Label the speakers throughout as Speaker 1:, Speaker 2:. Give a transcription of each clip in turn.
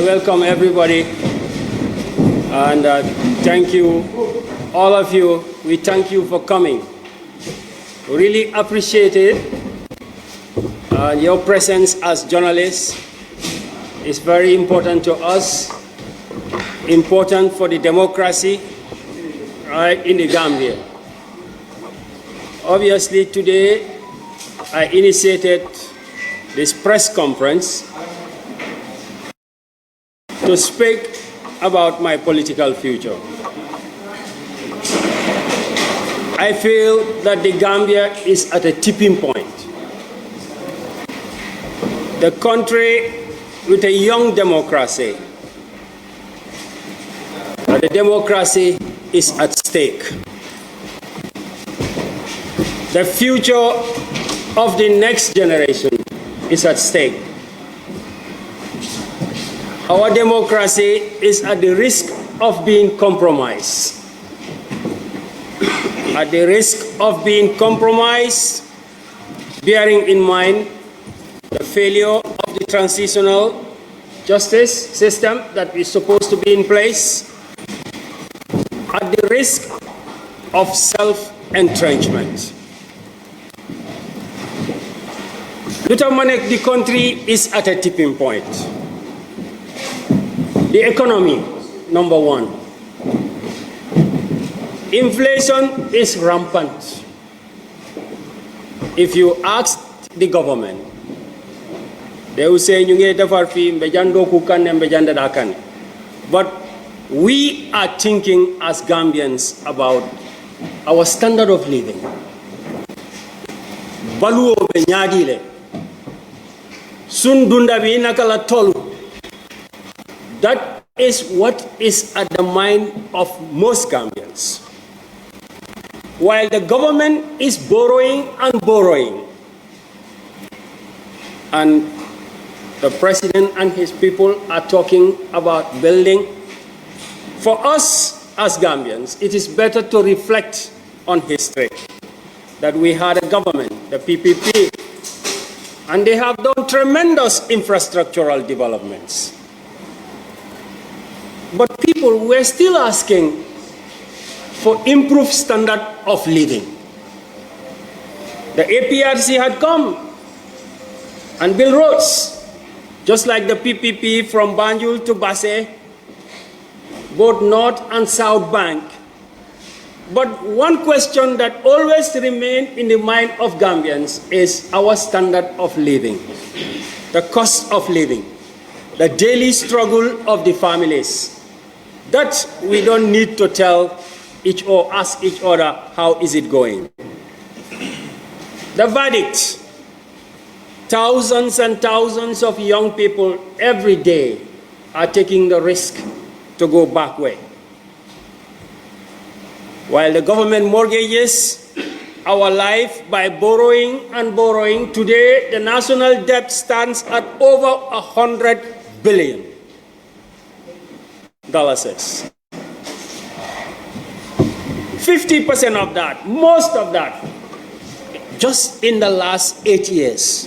Speaker 1: Welcome everybody, and thank you, all of you. We thank you for coming. We really appreciate it. Your presence as journalists is very important to us, important for the democracy right in the Gambia. Obviously today I initiated this press conference to speak about my political future. I feel that the Gambia is at a tipping point. The country with a young democracy, but the democracy is at stake. The future of the next generation is at stake. Our democracy is at the risk of being compromised. At the risk of being compromised, bearing in mind the failure of the transitional justice system that is supposed to be in place, at the risk of self-entrenchment. The country is at a tipping point. The economy, number one. Inflation is rampant. If you ask the government, they will say, but we are thinking as Gambians about our standard of living. That is what is at the mind of most Gambians. While the government is borrowing and borrowing, and the president and his people are talking about building, for us as Gambians, it is better to reflect on history, that we had a government, the PPP, and they have done tremendous infrastructural developments. But people were still asking for improved standard of living. The APRC had come and built roads, just like the PPP from Banjul to Basse, both North and South Bank. But one question that always remained in the mind of Gambians is our standard of living, the cost of living, the daily struggle of the families. That we don't need to tell each or ask each other, how is it going? The verdict, thousands and thousands of young people every day are taking the risk to go back way. While the government mortgages our life by borrowing and borrowing, today the national debt stands at over $100 billion. 50% of that, most of that, just in the last 8 years.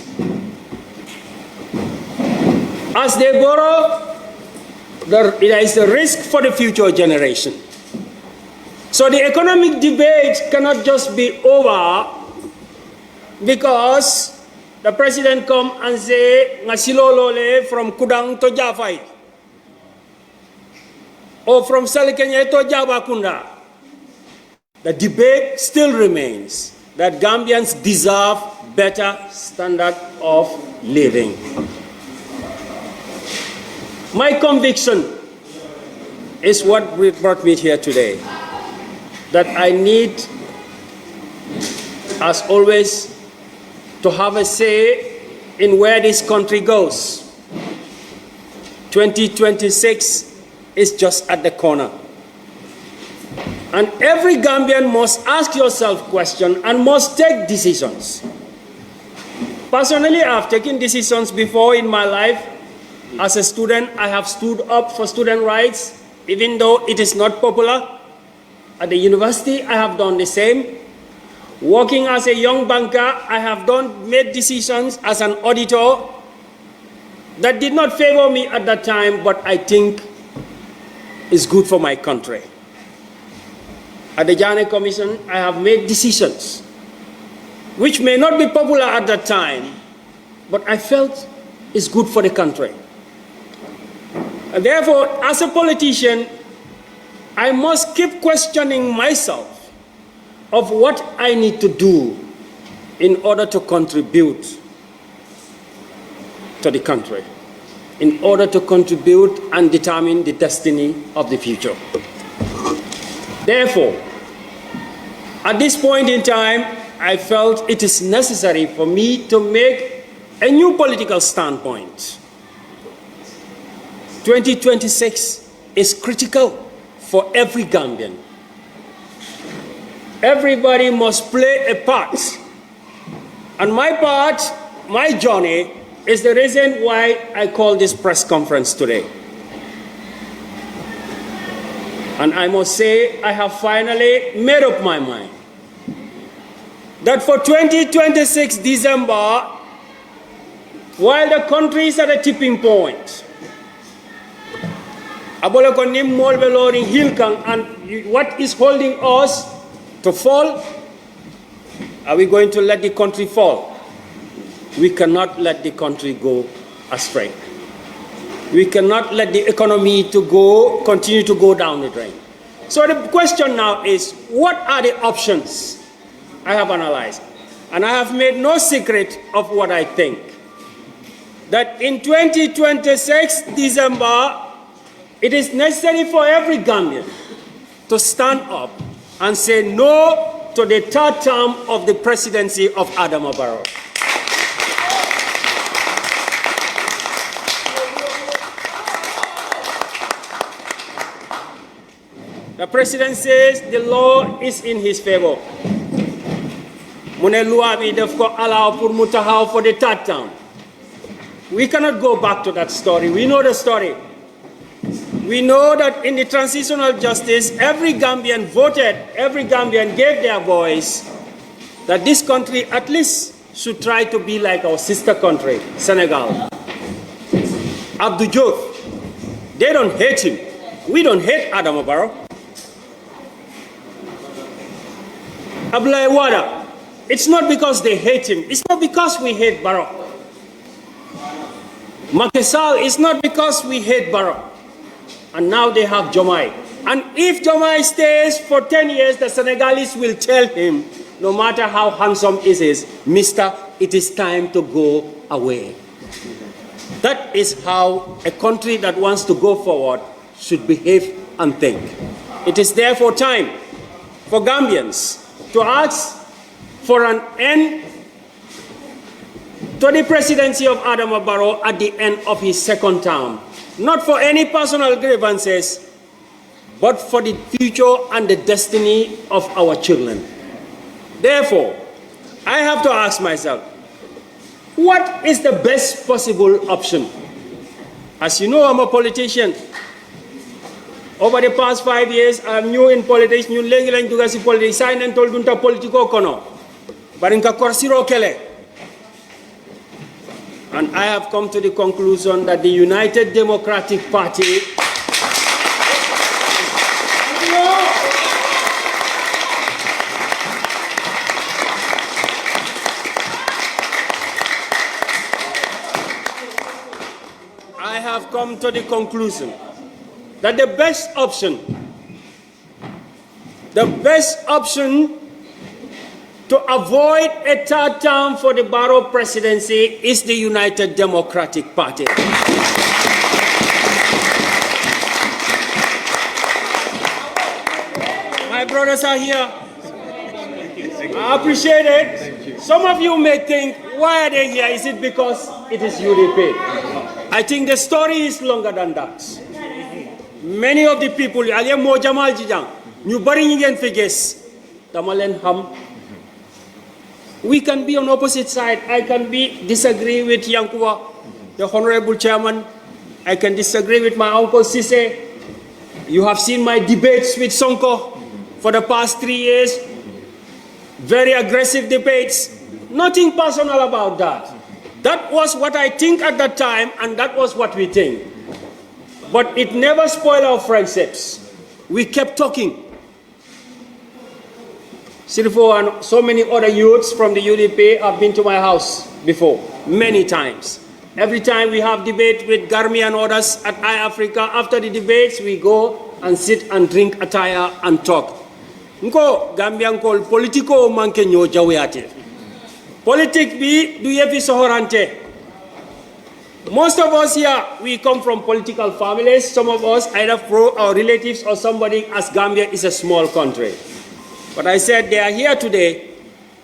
Speaker 1: As they borrow, there is a risk for the future generation. So the economic debate cannot just be over because the president come and say, "Ngasilolole from Kurang to Jafai," or from Salikenya to Jabakunda. The debate still remains that Gambians deserve better standard of living. My conviction is what brought me here today, that I need, as always, to have a say in where this country goes. 2026 is just at the corner. And every Gambian must ask yourself questions and must take decisions. Personally, I've taken decisions before in my life. As a student, I have stood up for student rights, even though it is not popular. At the university, I have done the same. Working as a young banker, I have made decisions as an auditor. that did not favor me at that time, but I think is good for my country. At the Janneh Commission, I have made decisions which may not be popular at that time, but I felt is good for the country. And therefore, as a politician, I must keep questioning myself of what I need to do in order to contribute to the country, in order to contribute and determine the destiny of the future. Therefore, at this point in time, I felt it is necessary for me to make a new political standpoint. 2026 is critical for every Gambian. Everybody must play a part. And my part, my journey, is the reason why I call this press conference today. And I must say, I have finally made up my mind that for 2026 December, while the country is at a tipping point, and what is holding us to fall? Are we going to let the country fall? We cannot let the country go astray. We cannot let the economy continue to go down the drain. So the question now is, what are the options? I have analyzed, and I have made no secret of what I think. That in 2026 December, it is necessary for every Gambian to stand up and say no to the third term of the presidency of Adama Barrow. The president says the law is in his favor. Mune loi bi daf ko allow pour mu taxaw for the third term. We cannot go back to that story. We know the story. We know that in the transitional justice, every Gambian voted, every Gambian gave their voice that this country at least should try to be like our sister country, Senegal. Abdou Diouf, they don't hate him. We don't hate Adama Barrow. Abdoulaye Wade, it's not because they hate him. It's not because we hate Barrow. Macky Sall, it's not because we hate Barrow. And now they have Jomai. And if Jomai stays for 10 years, the Senegalese will tell him, no matter how handsome he is, mister, it is time to go away. That is how a country that wants to go forward should behave and think. It is therefore time for Gambians to ask for an end to the presidency of Adama Barrow at the end of his second term. Not for any personal grievances, but for the future and the destiny of our children. Therefore, I have to ask myself, what is the best possible option? As you know, I'm a politician. Over the past 5 years, I'm new in politics. New language to politics. Sign and told dunta politico kono. Barinka korsiro kele. And I have come to the conclusion that the United Democratic Party that the best option to avoid a third term for the Barrow presidency is the United Democratic Party. My brothers are here. I appreciate it. Some of you may think, why are they here? Is it because it is UDP? I think the story is longer than that. Many of the people, we can be on opposite side. I can disagree with Yankuwa, the Honorable Chairman. I can disagree with my uncle Sise. You have seen my debates with Sonko for the past 3 years. Very aggressive debates. Nothing personal about that. That was what I think at that time, and that was what we think. But it never spoiled our friendships. We kept talking. Sirifo and so many other youths from the UDP have been to my house before, many times. Every time we have debate with Garmi and others at iAfrica, after the debates, we go and sit and drink attaya and talk. Nko Gambian call politico manke nyo jawiyate. Politik bi du yefi sohorante. Most of us here, we come from political families. Some of us either pro our relatives or somebody, as Gambia is a small country. But I said they are here today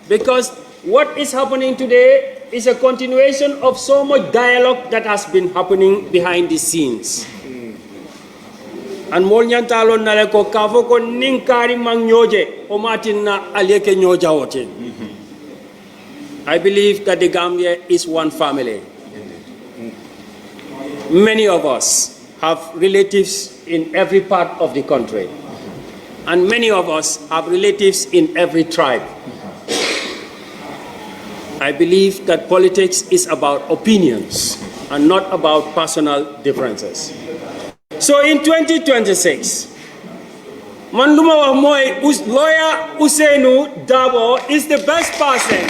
Speaker 1: because what is happening today is a continuation of so much dialogue that has been happening behind the scenes. And molnyantalon naleko kavo ko ninkari mangnyoje o matina alieke nyoja wote. I believe that the Gambia is one family. Many of us have relatives in every part of the country. And many of us have relatives in every tribe. I believe that politics is about opinions and not about personal differences. So in 2026, Manduma wa Moy, lawyer Usainu Dabo is the best person.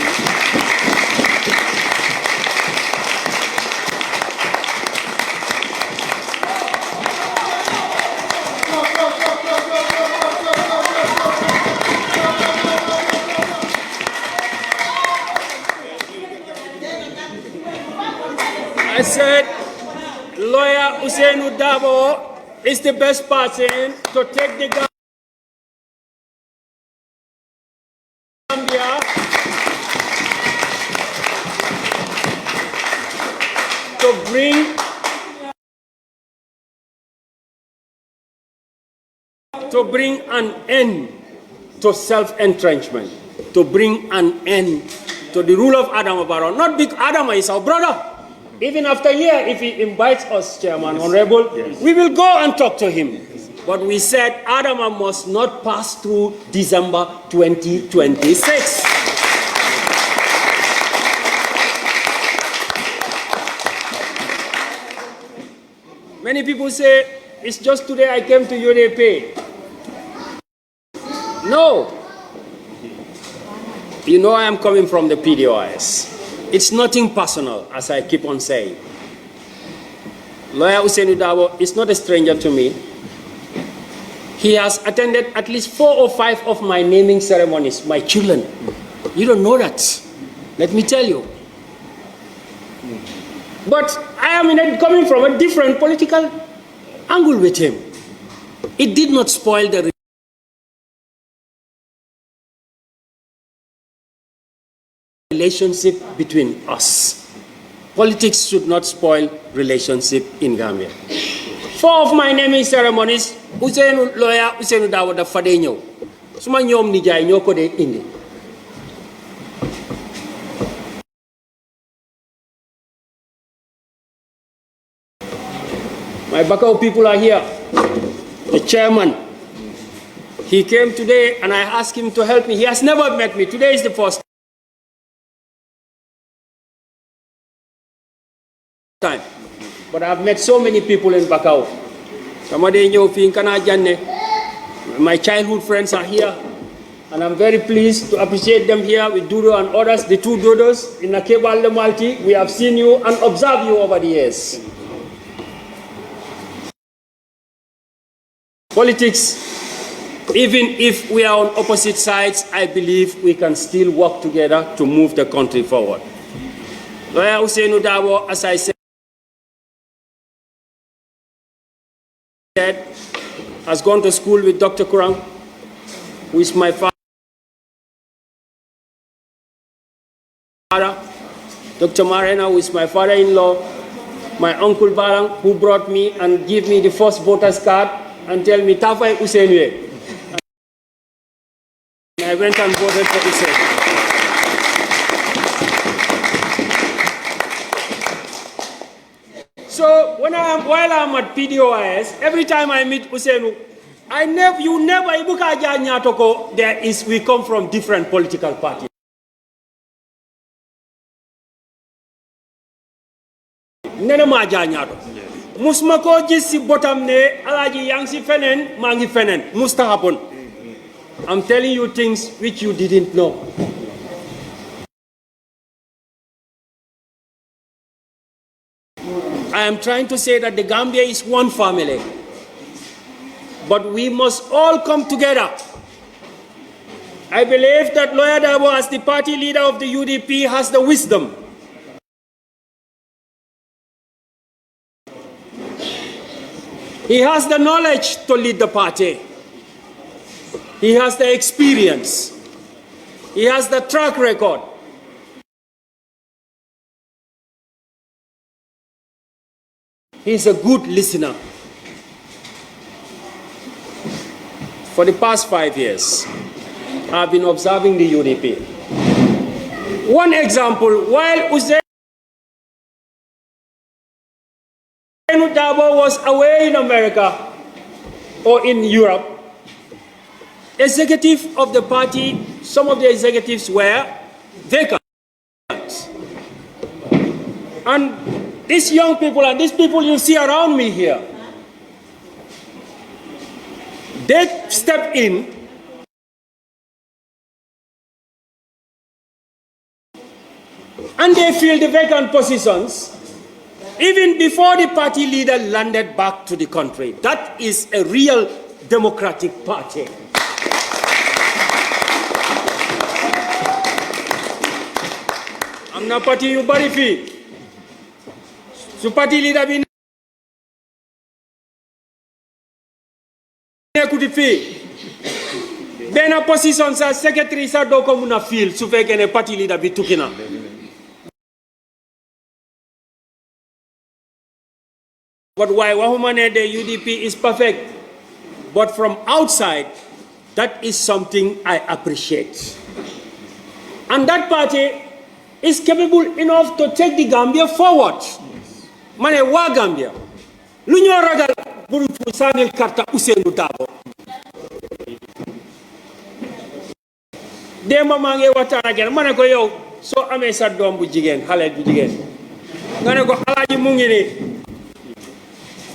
Speaker 1: I said, lawyer Usainu Dabo is the best person to take the Gambia to bring an end to self-entrenchment, to bring an end to the rule of Adam Barrow. Not because Adam is our brother. Even after a year, if he invites us, Chairman, Honorable, we will go and talk to him. But we said Adama must not pass through December 2026. Many people say, it's just today I came to UDP. No. You know I am coming from the PDOIS. It's nothing personal, as I keep on saying. Lawyer Usainu Dabo is not a stranger to me. He has attended at least 4 or 5 of my naming ceremonies, my children. You don't know that. Let me tell you. But I am coming from a different political angle with him. It did not spoil the relationship between us. Politics should not spoil relationship in Gambia. 4 of my naming ceremonies, lawyer Usainu Dabo da fade ñew. Suma ñoom nijaay ñoko de indi. My Bakau people are here. The chairman. He came today and I asked him to help me. He has never met me. Today is the first time. But I've met so many people in Bakau. My childhood friends are here. And I'm very pleased to appreciate them here with Dudo and others, the 2 Dodos in Nakebal Malti. We have seen you and observed you over the years. Politics, even if we are on opposite sides, I believe we can still work together to move the country forward. Lawyer Usainu Dabo, as I said, has gone to school with Dr. Kurang, who is my father. Dr. Marena, who is my father-in-law. My uncle Barang, who brought me and gave me the first voter's card and tell me, Tafai Usainwe. And I went and voted for Usain. So while I'm at PDOIS, every time I meet Usainu, we come from different political parties. nene ma jañato musma ko gis si botam ne alaji yang si fenen mangi fenen musta happen. I'm telling you things which you didn't know. I am trying to say that the Gambia is one family, but we must all come together. I believe that Lawyer Dabo, as the party leader of the UDP, has the wisdom. He has the knowledge to lead the party. He has the experience. He has the track record. He's a good listener. For the past 5 years, I've been observing the UDP. One example, while Usain Dabo was away in America or in Europe, executive of the party, some of the executives were vacant. And these young people and these people you see around me here, they step in and they fill the vacant positions even before the party leader landed back to the country. That is a real democratic party. I'm not party you bari fi. Su party leader bi nekuti fi. Bena position sa secretary sa do ko muna fil su fekké ne party leader bi tukina. But why Wahumane, the UDP is perfect, but from outside, that is something I appreciate. And that party is capable enough to take the Gambia forward. Mane wa Gambia. Lunyo ragal buru sanil karta Usainu Dabo. Dema mange watana gen mane ko yow so amé sa dom bu jigen xalé bu jigen. Ngane ko alaji mu ngi ni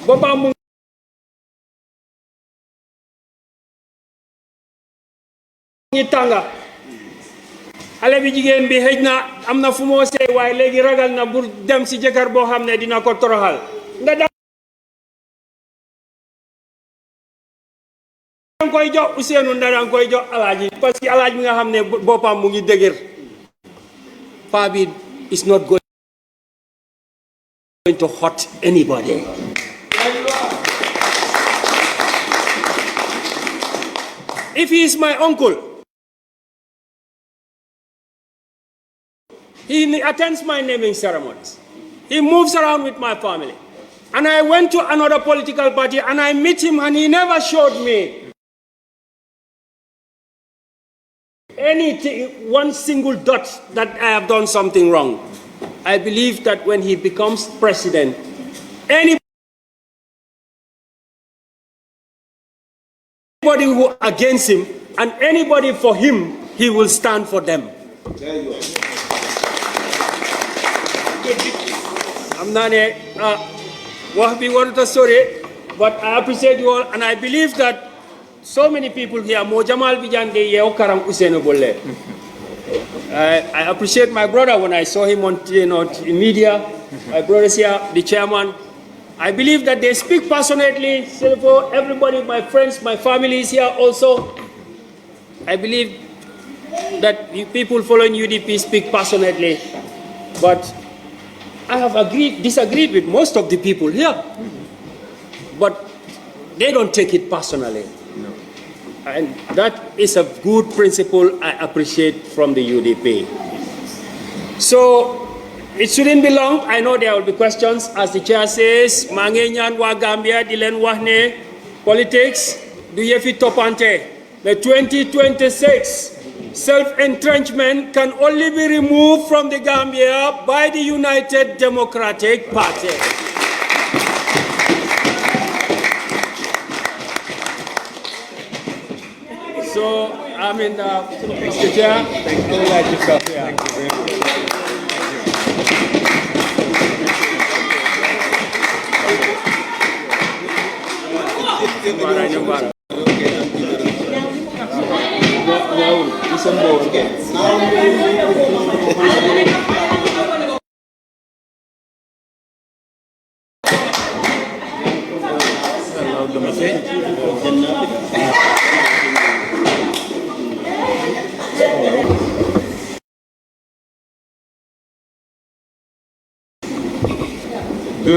Speaker 1: Baba mu ngi tanga xale bi jigéen bi xëj na am na fu moo sey waaye léegi ragal na bur dem si jëkkër boo xam ne dina ko toroxal nga dang koy jox Ousseynou nda dang koy jox alaaji parce que alaaji bi nga xam ne boppam mu ngi dëgër paa bi is not going to hurt anybody. If he is my uncle, he attends my naming ceremonies. He moves around with my family. And I went to another political party and I met him and he never showed me anything, one single dot that I have done something wrong. I believe that when he becomes president, anybody who against him and anybody for him, he will stand for them.
Speaker 2: There you are.
Speaker 1: I'm not a sorry, but I appreciate you all, and I believe that so many people here, Mo Jamal Bijande Yeo Kurang Usainu Bolle. I appreciate my brother when I saw him on in media. My brothers here, the chairman. I believe that they speak passionately. Silvo, everybody, my friends, my family is here also. I believe that people following UDP speak passionately. But I have disagreed with most of the people here. But they don't take it personally.
Speaker 2: No.
Speaker 1: And that is a good principle I appreciate from the UDP. So, it shouldn't be long. I know there will be questions. As the chair says, Mangenyan wa Gambia, Dilen Wahne, politics, do you fit topante? The 2026 self-entrenchment can only be removed from the Gambia by the United Democratic Party. So, Mr. Chair, thank you. Thank you very much.
Speaker 2: Good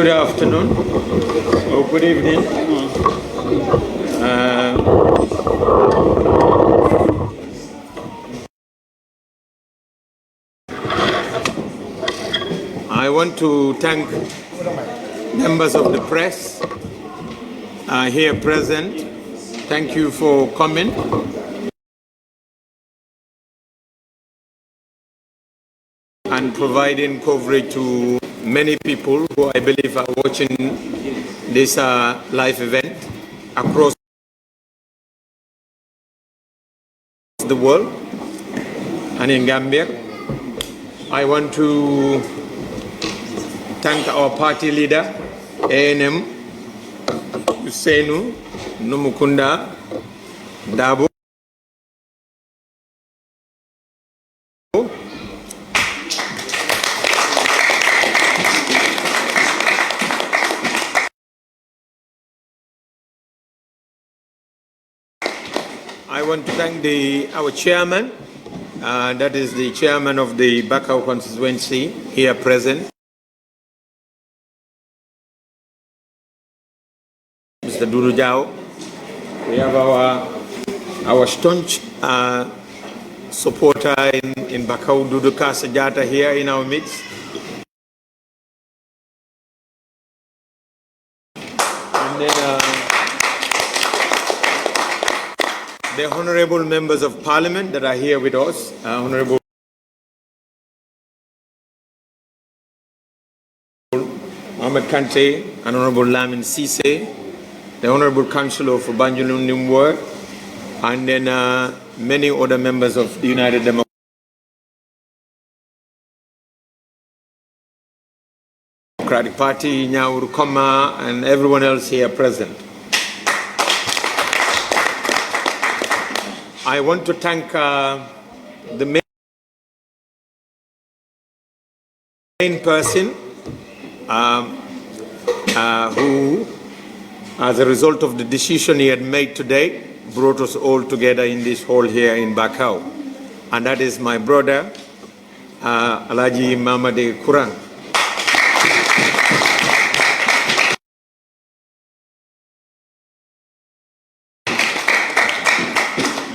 Speaker 2: afternoon or good evening. I want to thank members of the press here present. Thank you for coming. And providing coverage to many people who I believe are watching this live event across the world and in Gambia. I want to thank our party leader, ANM, Usainu Numukunda Dabo. I want to thank our chairman, that is the chairman of the Bakau constituency here present, Mr. Durujao. We have our staunch supporter in Bakau, Duduka Sajata, here in our midst. And then the honorable members of parliament that are here with us, Honorable Ahmed Kante and Honorable Lamin Sise, the Honorable Councillor for Banjulun Nimwar, and then many other members of the United Democratic Party, Nyauru Koma, and everyone else here present. I want to thank the main person who, as a result of the decision he had made today, brought us all together in this hall here in Bakau. And that is my brother, Alaji Mamadi Kurang.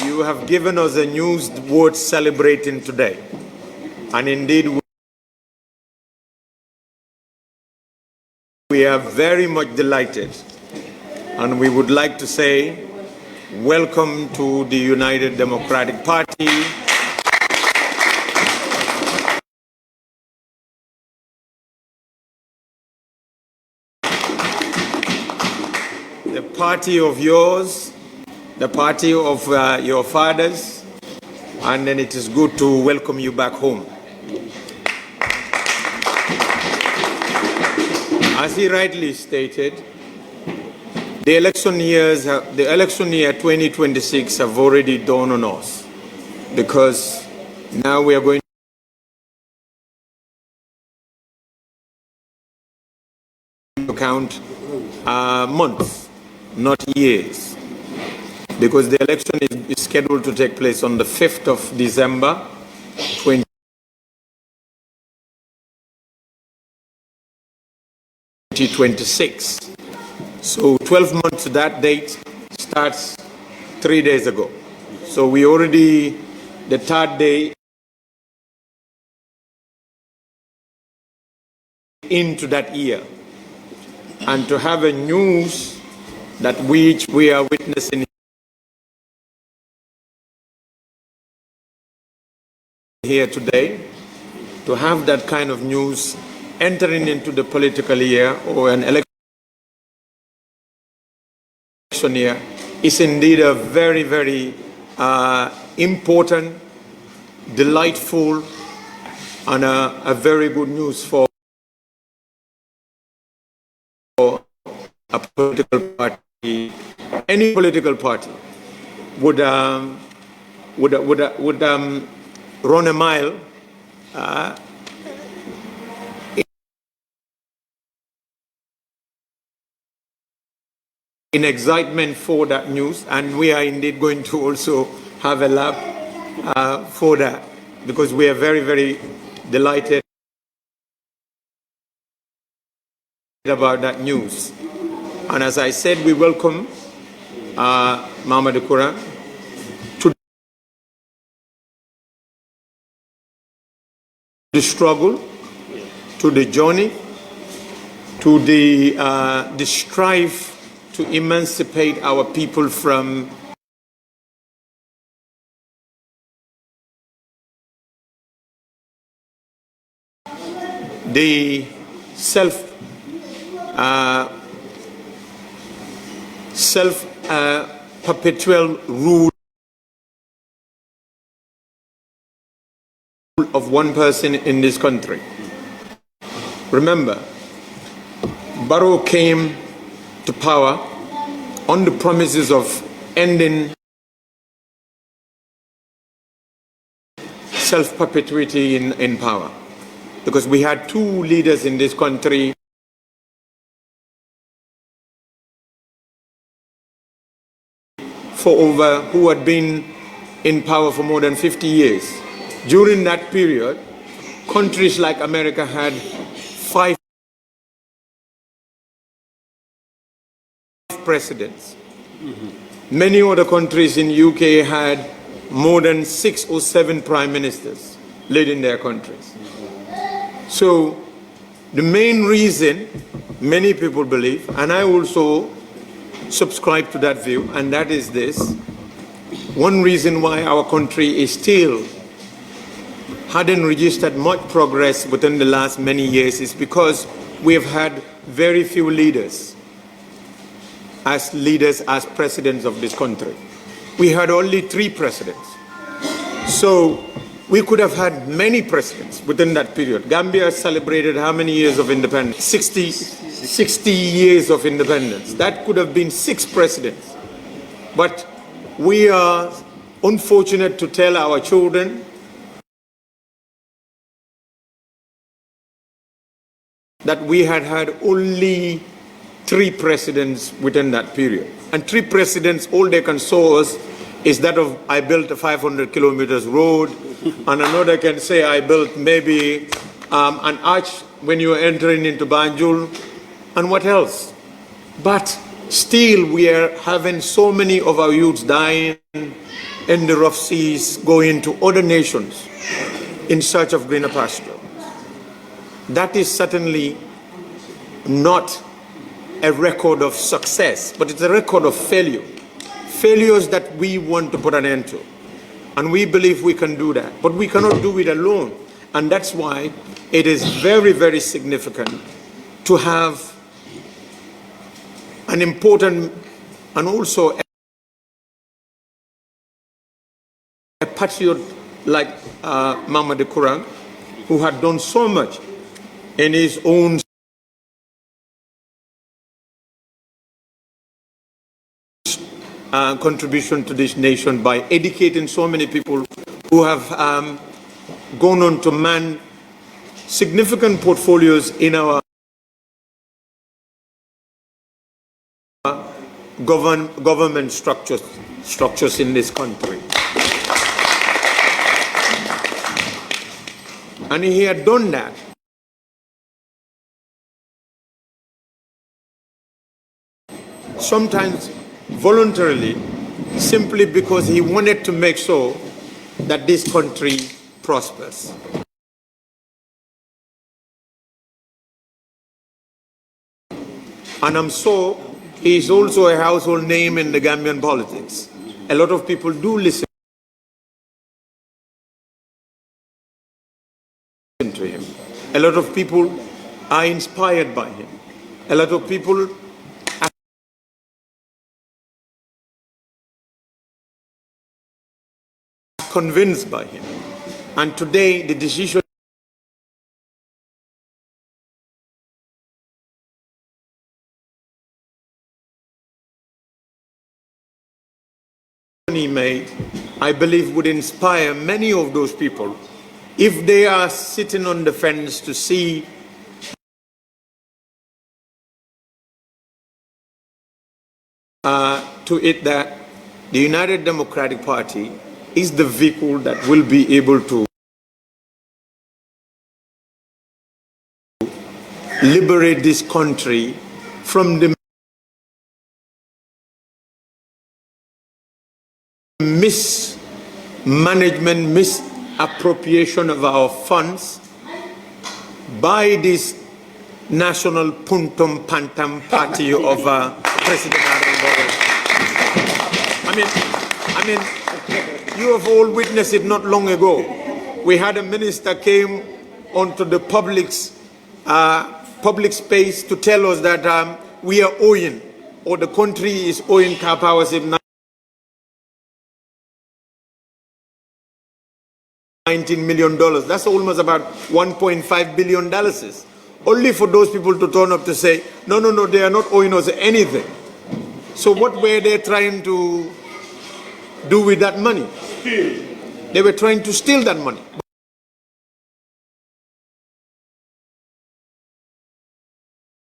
Speaker 2: You have given us a news worth celebrating today. And indeed, we are very much delighted. And we would like to say, welcome to the United Democratic Party. The party of yours, the party of your fathers, and then it is good to welcome you back home. As he rightly stated, the election year 2026 have already dawned on us, because now we are going to count months, not years, because the election is scheduled to take place on the 5th of December 2026. So 12 months to that date starts 3 days ago. So we already, the third day into that year. And to have a news that which we are witnessing here today, to have that kind of news entering into the political year or an election year is indeed a very, very important, delightful, and a very good news for a political party any political party would run a mile in excitement for that news, and we are indeed going to also have a lap for that, because we are very, very delighted about that news. And as I said, we welcome Mamadi Kurang to the struggle, to the journey, to the strive to emancipate our people from the perpetual rule of one person in this country. Remember, Barrow came to power on the promises of ending self-perpetuity in power, because we had two leaders in this country who had been in power for more than 50 years. During that period, countries like America had 5 presidents. Many other countries in UK had more than 6 or 7 prime ministers leading their countries. So the main reason many people believe, and I also subscribe to that view, and that is this: one reason why our country is still hadn't registered much progress within the last many years is because we have had very few leaders as presidents of this country. We had only 3 presidents. So we could have had many presidents within that period. Gambia celebrated how many years of independence? 60 years of independence. That could have been 6 presidents. But we are unfortunate to tell our children that we had only 3 presidents within that period. And 3 presidents, all they can show us is that of, I built a 500 kilometers road, and another can say I built maybe an arch when you are entering into Banjul, and what else? But still we are having so many of our youths dying in the rough seas, going to other nations in search of greener pasture. That is certainly not a record of success, but it's a record of failure. Failures that we want to put an end to. And we believe we can do that, but we cannot do it alone. And that's why it is very, very significant to have an important and also a patriot like Mamadi Kurang, who had done so much in his own contribution to this nation by educating so many people who have gone on to man significant portfolios in our government structures in this country. And he had done that sometimes voluntarily, simply because he wanted to make sure that this country prospers. And I'm sure he is also a household name in the Gambian politics. A lot of people do listen to him. A lot of people are inspired by him. A lot of people are convinced by him. And today, the decision he made, I believe would inspire many of those people if they are sitting on the fence to see to it that the United Democratic Party is the vehicle that will be able to liberate this country from the mismanagement, misappropriation of our funds by this national puntum pantam party of President Aaron Barrow. I mean, you have all witnessed it not long ago. We had a minister came onto the public space to tell us that we are owing, or the country is owing car powers $19 million. That's almost about $1.5 billion. Only for those people to turn up to say, no, they are not owing us anything. So what were they trying to do with that money? They were trying to steal that money.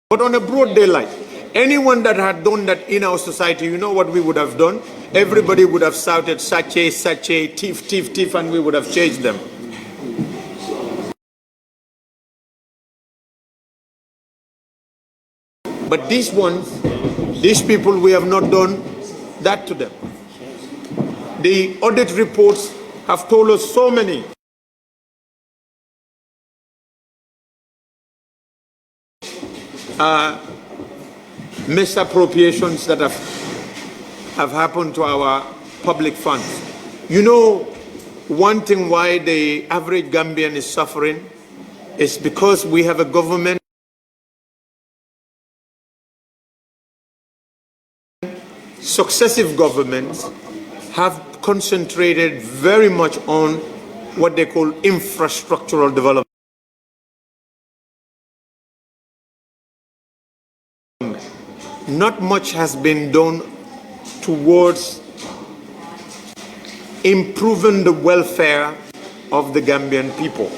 Speaker 2: But on a broad daylight, anyone that had done that in our society, you know what we would have done? Everybody would have shouted, "Sache, sache, thief, thief, thief," and we would have chased them. But these ones, these people, we have not done that to them. The audit reports have told us so many misappropriations that have happened to our public funds. You know, one thing why the average Gambian is suffering is because we have a government successive governments have concentrated very much on what they call infrastructural development. Not much has been done towards improving the welfare of the Gambian people.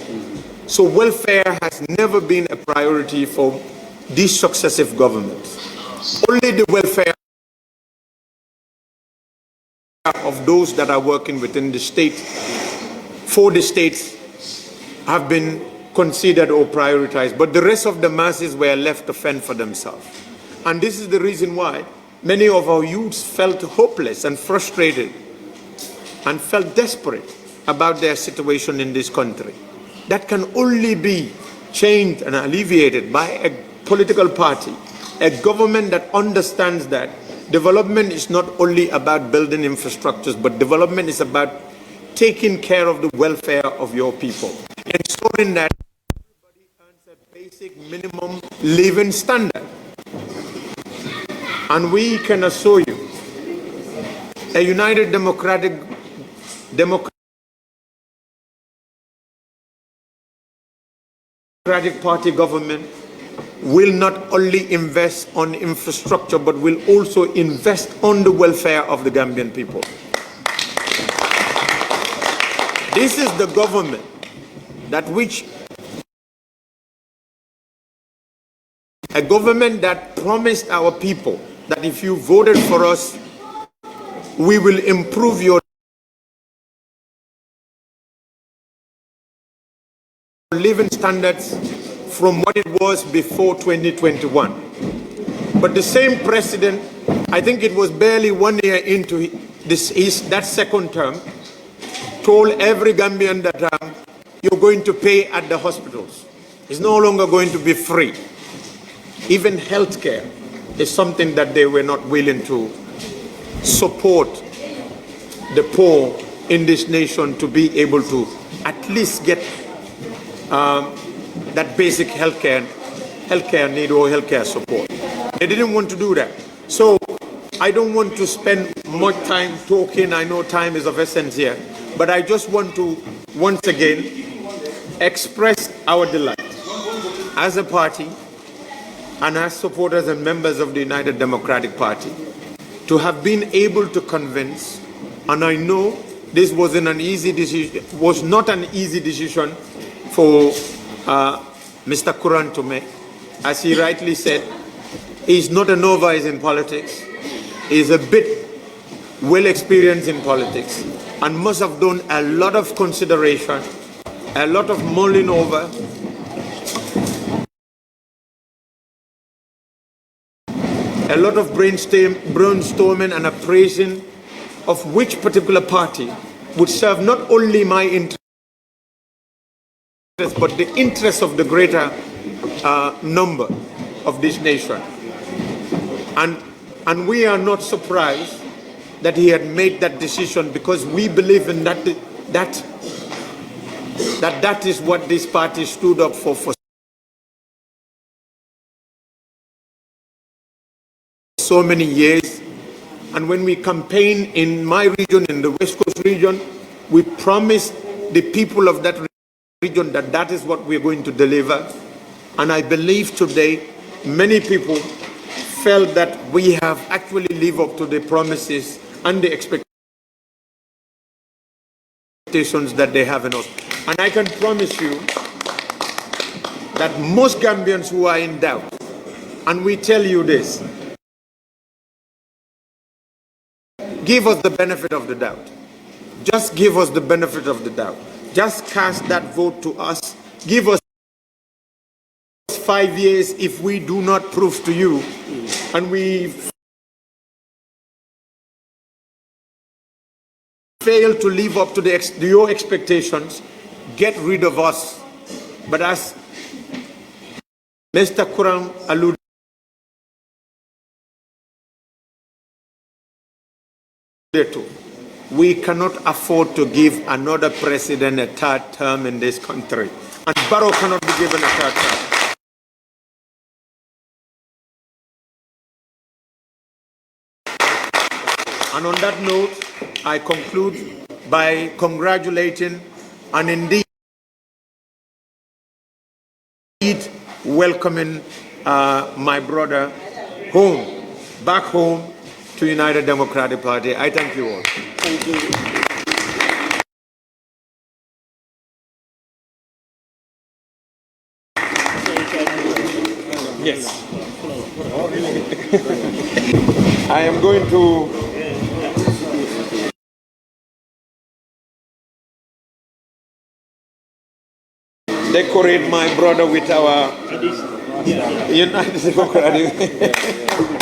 Speaker 2: So welfare has never been a priority for these successive governments. Only the welfare of those that are working within the state, for the states, have been considered or prioritized, but the rest of the masses were left to fend for themselves. And this is the reason why many of our youths felt hopeless and frustrated and felt desperate about their situation in this country. That can only be changed and alleviated by a political party, a government that understands that development is not only about building infrastructures, but development is about taking care of the welfare of your people, ensuring that everybody earns a basic minimum living standard. And we can assure you, a United Democratic Party government will not only invest on infrastructure, but will also invest on the welfare of the Gambian people. This is the government a government that promised our people that if you voted for us, we will improve your living standards from what it was before 2021. But the same president, I think it was barely 1 year into that second term, told every Gambian that you're going to pay at the hospitals. It's no longer going to be free. Even healthcare is something that they were not willing to support the poor in this nation to be able to at least get that basic healthcare need or healthcare support. They didn't want to do that. So I don't want to spend much time talking. I know time is of essence here, but I just want to once again express our delight as a party and as supporters and members of the United Democratic Party to have been able to convince And I know this wasn't an easy decision, was not an easy decision for Mr. Kurang to make. As he rightly said, he's not a novice in politics. He's a bit well experienced in politics and must have done a lot of consideration, a lot of mulling over, a lot of brainstorming and appraising of which particular party would serve not only my interest, but the interests of the greater number of this nation. And we are not surprised that he had made that decision, because we believe in that is what this party stood up for so many years. And when we campaign in my region, in the West Coast region, we promised the people of that region that that is what we're going to deliver. And I believe today many people felt that we have actually lived up to the promises and the expectations that they have in us. And I can promise you that most Gambians who are in doubt, and we tell you this, give us the benefit of the doubt. Just give us the benefit of the doubt. Just cast that vote to us. Give us 5 years if we do not prove to you and we fail to live up to your expectations, get rid of us. But as Mr. Kurang alluded to, we cannot afford to give another president a third term in this country. And Barrow cannot be given a third term. And on that note, I conclude by congratulating and indeed welcoming my brother home, back home to United Democratic Party. I thank you all.
Speaker 1: Thank you.
Speaker 2: Yes. I am going to decorate my brother with our United Democratic.